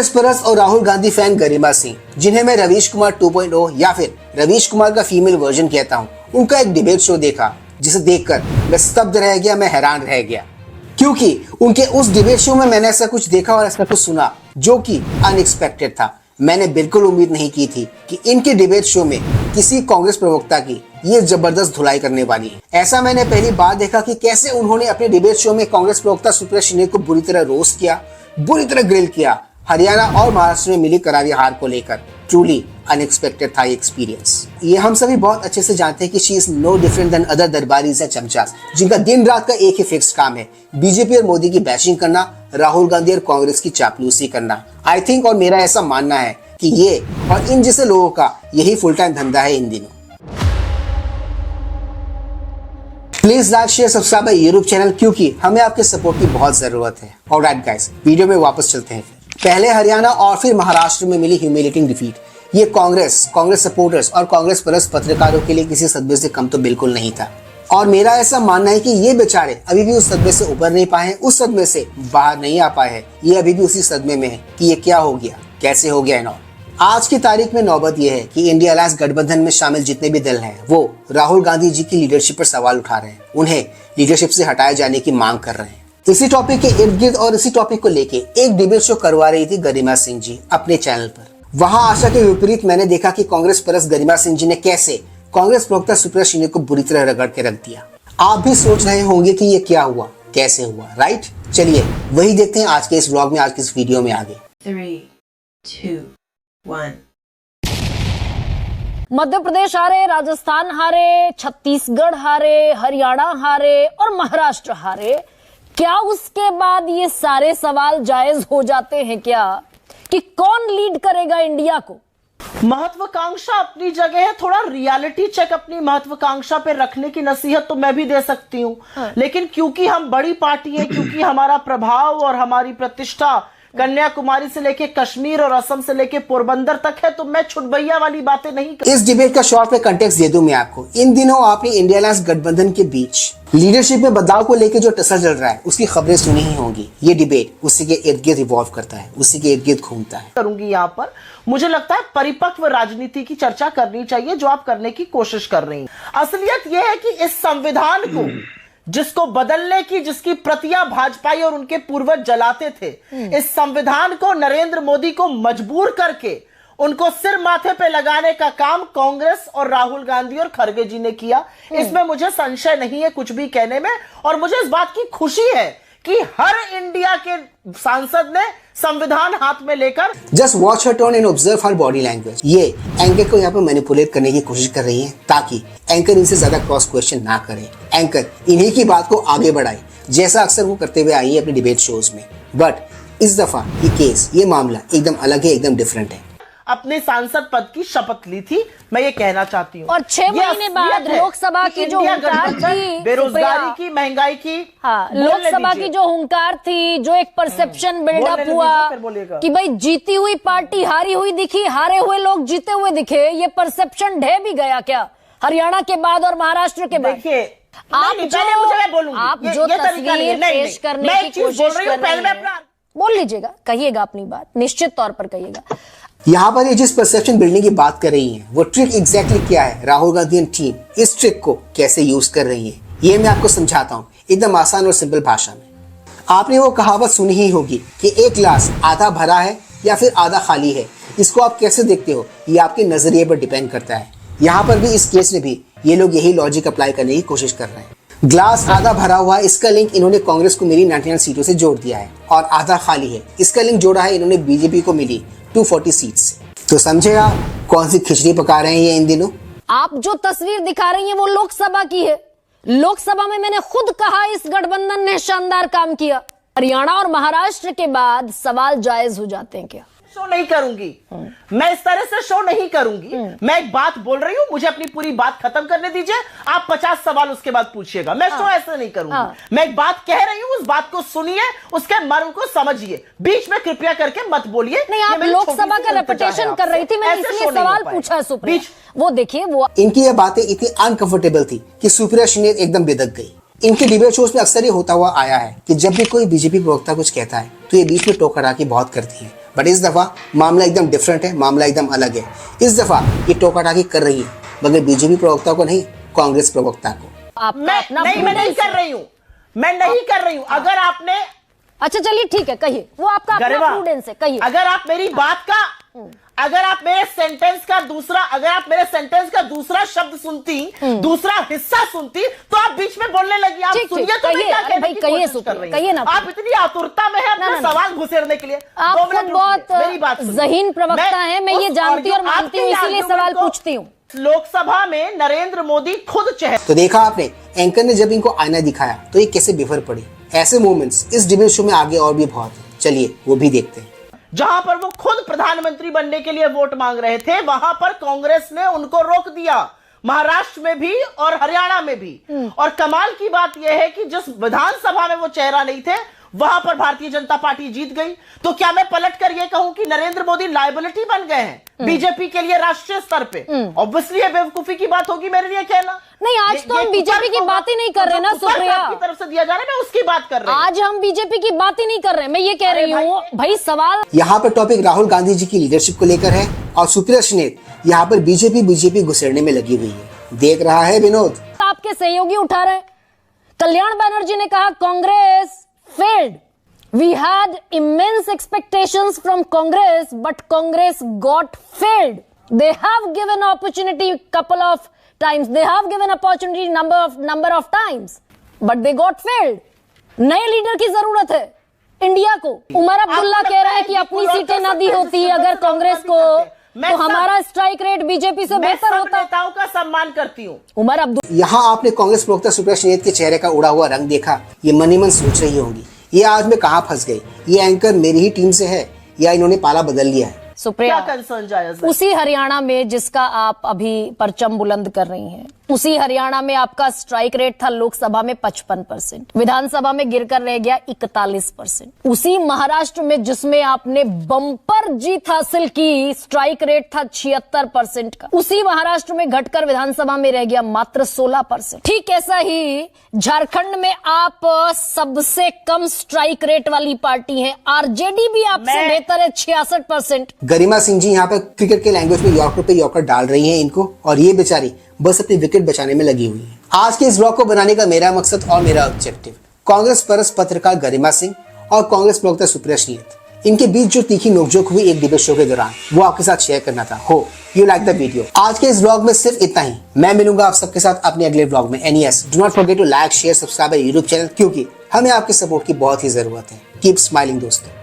कांग्रेस परस्त और राहुल गांधी फैन गरिमा सिंह, जिन्हें मैं रवीश कुमार 2.0 या फिर रवीश कुमार का फीमेल वर्जन कहता हूँ, उनका एक डिबेट शो देखा जिसे देखकर मैं स्तब्ध रह गया, मैं हैरान रह गया, क्योंकि उनके उस डिबेट शो में मैंने ऐसा कुछ देखा और ऐसा कुछ सुना जो कि अनएक्सपेक्टेड था। मैंने बिल्कुल उम्मीद नहीं की थी कि इनके डिबेट शो में किसी कांग्रेस प्रवक्ता की ये जबरदस्त धुलाई करने वाली है। ऐसा मैंने पहली बार देखा कि कैसे उन्होंने अपने डिबेट शो में कांग्रेस प्रवक्ता सुप्रिया श्रीनेत को बुरी तरह रोस्ट किया, बुरी तरह ग्रिल किया, हरियाणा और महाराष्ट्र में मिली करारी हार को लेकर। ट्रूली अनएक्सपेक्टेड था ये एक्सपीरियंस। ये हम सभी बहुत अच्छे से जानते हैं कि she is no different than other darbaris या चमचास, जिनका दिन रात का एक ही फिक्स काम है, बीजेपी और मोदी की बैशिंग करना, राहुल गांधी और कांग्रेस की चापलूसी करना। आई थिंक, और मेरा ऐसा मानना है कि ये और इन जैसे लोगों का यही फुल टाइम धंधा है इन दिनों। Please like, share, subscribe my YouTube channel, क्योंकि हमें आपके सपोर्ट की बहुत जरूरत है। ऑलराइट गाइस, वीडियो में वापस चलते हैं। पहले हरियाणा और फिर महाराष्ट्र में मिली ह्यूमिलेटिंग डिफीट, ये कांग्रेस सपोर्टर्स और कांग्रेस परस्त पत्रकारों के लिए किसी सदमे से कम तो बिल्कुल नहीं था। और मेरा ऐसा मानना है कि ये बेचारे अभी भी उस सदमे से उबर नहीं पाए हैं, उस सदमे से बाहर नहीं आ पाए हैं। ये अभी भी उसी सदमे में है कि ये क्या हो गया, कैसे हो गया इन्हों। आज की तारीख में नौबत यह है कि इंडिया अलायंस गठबंधन में शामिल जितने भी दल हैं, वो राहुल गांधी जी की लीडरशिप पर सवाल उठा रहे हैं, उन्हें लीडरशिप से हटाए जाने की मांग कर रहे हैं। इसी टॉपिक के इर्द गिर्द और इसी टॉपिक को लेके एक डिबेट शो करवा रही थी गरिमा सिंह जी अपने चैनल पर। वहां आशा के विपरीत मैंने देखा कि कांग्रेस परस्त गरिमा सिंह जी ने कैसे कांग्रेस प्रवक्ता सुप्रिया श्रीनेत को बुरी तरह रगड़ के रख दिया। आप भी सोच रहे होंगे कि ये क्या हुआ, कैसे हुआ, राइट? चलिए वही देखते हैं आज के इस व्लॉग में, आज के इस वीडियो में आगे। 3, 2, 1। मध्य प्रदेश हारे, राजस्थान हारे, छत्तीसगढ़ हारे, हरियाणा हारे और महाराष्ट्र हारे। क्या उसके बाद ये सारे सवाल जायज हो जाते हैं क्या कि कौन लीड करेगा इंडिया को? महत्वाकांक्षा अपनी जगह है, थोड़ा रियलिटी चेक अपनी महत्वाकांक्षा पे रखने की नसीहत तो मैं भी दे सकती हूँ। लेकिन क्योंकि हम बड़ी पार्टी है, क्योंकि हमारा प्रभाव और हमारी प्रतिष्ठा कन्याकुमारी से लेके कश्मीर और असम से लेके पोरबंदर तक है, तो मैं छुटभैया वाली बातें नहीं कर। इस डिबेट का शॉर्ट में कंटेक्स्ट दे दूं मैं आपको। इन दिनों आपने इंडिया अलायंस गठबंधन के बीच लीडरशिप में बदलाव को लेकर जो टसल चल रहा है, उसकी खबरें सुनी ही होंगी। ये डिबेट उसी के इर्द गिर्द रिवॉल्व करता है, उसी के इर्द गिर्द घूमता है। करूंगी यहाँ पर, मुझे लगता है परिपक्व राजनीति की चर्चा करनी चाहिए, जो आप करने की कोशिश कर रही हैं। असलियत यह है कि इस संविधान को जिसको बदलने की, जिसकी प्रतियां भाजपाई और उनके पूर्वज जलाते थे, इस संविधान को नरेंद्र मोदी को मजबूर करके उनको सिर माथे पे लगाने का काम कांग्रेस और राहुल गांधी और खड़गे जी ने किया। इसमें मुझे संशय नहीं है कुछ भी कहने में। और मुझे इस बात की खुशी है कि हर इंडिया के सांसद ने संविधान हाथ में लेकर just watch her tone and observe her body language. ये एंकर को यहाँ पर मैनिपुलेट करने की कोशिश कर रही है ताकि एंकर इनसे ज्यादा क्रॉस क्वेश्चन ना करे, एंकर इन्हीं की बात को आगे बढ़ाए, जैसा अक्सर वो करते हुए आई है अपने डिबेट शोज में। बट इस दफा ये केस, ये मामला एकदम अलग है, एकदम डिफरेंट है। अपने सांसद पद की शपथ ली थी, मैं ये कहना चाहती हूँ। और 6 महीने बाद लोकसभा की जो हुंकार थी, बेरोजगारी की, महंगाई की, हाँ, लोकसभा की जो हुंकार थी, जो एक परसेप्शन बिल्डअप हुआ कि भाई जीती हुई पार्टी हारी हुई दिखी, हारे हुए लोग जीते हुए दिखे, ये परसेप्शन ढह भी गया क्या हरियाणा के बाद और महाराष्ट्र के बाद? देखिए, आप जो तस्वीर पेश करने की कोशिश कर रही हैं, बोल लीजिएगा, कहिएगा अपनी बात, निश्चित तौर पर कहिएगा। यहाँ पर ये जिस परसेप्शन बिल्डिंग की बात कर रही है, वो ट्रिक एग्जैक्टली क्या है, राहुल गांधी एंड टीम इस ट्रिक को कैसे यूज कर रही है, ये मैं आपको समझाता हूँ एकदम आसान और सिंपल भाषा में। आपने वो कहावत सुनी ही होगी कि एक गिलास आधा भरा है या फिर आधा खाली है। इसको आप कैसे देखते हो, ये आपके नजरिए पर डिपेंड करता है। यहाँ पर भी, इस केस में भी ये लोग यही लॉजिक अप्लाई करने की कोशिश कर रहे हैं। ग्लास आधा भरा हुआ है, इसका लिंक इन्होंने कांग्रेस को मिली 99 सीटों से जोड़ दिया है, और आधा खाली है, इसका लिंक जोड़ा है इन्होंने बीजेपी को मिली 240 सीट से। तो समझे आप कौन सी खिचड़ी पका रहे हैं ये इन दिनों। आप जो तस्वीर दिखा रही हैं वो लोकसभा की है। लोकसभा में मैंने खुद कहा इस गठबंधन ने शानदार काम किया। हरियाणा और महाराष्ट्र के बाद सवाल जायज हो जाते हैं क्या? शो नहीं करूंगी मैं, इस तरह से शो नहीं करूंगी। मैं एक बात बोल रही हूं, मुझे अपनी पूरी बात खत्म करने दीजिए। आप 50 सवाल उसके बाद पूछिएगा। मैं शो ऐसे नहीं करूंगी। मैं एक बात कह रही हूं, उस बात को सुनिए, उसके मर्म को समझिए, बीच में कृपया करके मत बोलिए। नहीं, आप लोकसभा का रेपुटेशन कर रही थी, मैंने इसलिए सवाल पूछा सुप्रिया। वो देखिए, वो इनकी ये बातें इतनी अनकंफर्टेबल थी कि सुप्रिया श्रीनेत एकदम बिदक गई। इनके डिबेट शोज में अक्सर ये होता हुआ आया है कि जब भी कोई बीजेपी प्रवक्ता कुछ कहता है तो ये बीच में टोकर आके बहुत करती है, बट इस दफा मामला एकदम डिफरेंट है, मामला एकदम अलग है। इस दफा ये टोका टाकी कर रही है, मगर बीजेपी प्रवक्ता को नहीं, कांग्रेस प्रवक्ता को। मैं नहीं कर रही हूँ, मैं नहीं कर रही हूँ। अगर आपने, अच्छा चलिए ठीक है, कहिए, वो आपका अपना प्रूडेंस है, कहिए। अगर आप मेरी बात का, अगर आप मेरे सेंटेंस का दूसरा शब्द सुनती, दूसरा हिस्सा सुनती, तो आप बीच में बोलने लगी। आप सुनिए तो मैं क्या कहने की कोशिश कर रही हूं। आप इतनी आतुरता में है अपना सवाल घुसेड़ने के लिए। आप खुद बहुत ज़हीन प्रवक्ता हैं, मैं ये जानती और मानती हूँ, इसीलिए सवाल पूछती हूँ। लोकसभा में नरेंद्र मोदी खुद तो देखा आपने, एंकर ने जब इनको आईना दिखाया तो ये कैसे बिफर पड़ी। ऐसे मोमेंट्स इस डिबेट शो में आगे और भी बहुत है, चलिए वो भी देखते हैं। जहां पर वो खुद प्रधानमंत्री बनने के लिए वोट मांग रहे थे, वहां पर कांग्रेस ने उनको रोक दिया, महाराष्ट्र में भी और हरियाणा में भी। और कमाल की बात यह है कि जिस विधानसभा में वो चेहरा नहीं थे, वहां पर भारतीय जनता पार्टी जीत गई। तो क्या मैं पलट कर यह कहूं कि नरेंद्र मोदी लायबिलिटी बन गए हैं बीजेपी के लिए राष्ट्रीय स्तर पे? ऑब्वियसली ये बेवकूफी की बात होगी मेरे लिए कहना। नहीं, आज तो हम बीजेपी की बात ही नहीं कर रहे ना सुप्रिया, आपकी तरफ से दिया जा रहा है, मैं उसकी बात कर रही हूं। आज हम बीजेपी की बात ही नहीं कर रहे, मैं ये कह रही हूँ भाई सवाल यहाँ पर टॉपिक राहुल गांधी जी की लीडरशिप को लेकर है और सुप्रिया श्रीनेत यहाँ पर बीजेपी घुसेड़ने में लगी हुई है। देख रहा है विनोद, आपके सहयोगी उठा रहे। कल्याण बनर्जी ने कहा Congress failed. We had immense expectations from Congress, but Congress got failed. They have given opportunity couple of times. They have given opportunity number of times, but they got failed. नए लीडर की जरूरत है इंडिया को। उमर अब्दुल्ला कह रहे हैं कि अपनी सीटें न दी होती अगर कांग्रेस को, तो हमारा स्ट्राइक रेट बीजेपी से बेहतर होता। नेताओं का सम्मान करती हूँ। उमर अब्दुल्ला, यहाँ आपने कांग्रेस प्रवक्ता सुप्रिया श्रीनेत के चेहरे का उड़ा हुआ रंग देखा। ये मन ही मन सोच रही होंगी, ये आज मैं कहाँ फंस गई, ये एंकर मेरी ही टीम से है या इन्होंने पाला बदल लिया है। सुप्रिया, क्या कंसर्न जायज है? उसी हरियाणा में जिसका आप अभी परचम बुलंद कर रही हैं, उसी हरियाणा में आपका स्ट्राइक रेट था लोकसभा में 55%, विधानसभा में गिरकर रह गया 41%। उसी महाराष्ट्र में जिसमें आपने बम्पर जीत हासिल की, स्ट्राइक रेट था 76% का, उसी महाराष्ट्र में घटकर विधानसभा में रह गया मात्र 16%। ठीक ऐसा ही झारखंड में आप सबसे कम स्ट्राइक रेट वाली पार्टी है, आरजेडी भी आपसे बेहतर है 66%। गरिमा सिंह जी यहाँ पर क्रिकेट के लैंग्वेज में यॉर्कर पे यॉर्कर डाल रही हैं इनको, और ये बेचारी बस अपनी विकेट बचाने में लगी हुई है। आज के इस ब्लॉग को बनाने का मेरा मकसद और मेरा ऑब्जेक्टिव कांग्रेस परस्त पत्रकार गरिमा सिंह और कांग्रेस प्रवक्ता सुप्रिया श्रीनेत, इनके बीच जो तीखी नोकझोंक हुई एक डिबेट शो के दौरान, वो आपके साथ शेयर करना था। हो यू लाइक द वीडियो। आज के इस ब्लॉग में सिर्फ इतना ही। मैं मिलूंगा आप सबके साथ अपने अगले ब्लॉग में। NES do not forget to like share subscribe YouTube channel, क्योंकि हमें आपके सपोर्ट की बहुत ही जरूरत है। कीप स्माइलिंग दोस्तों।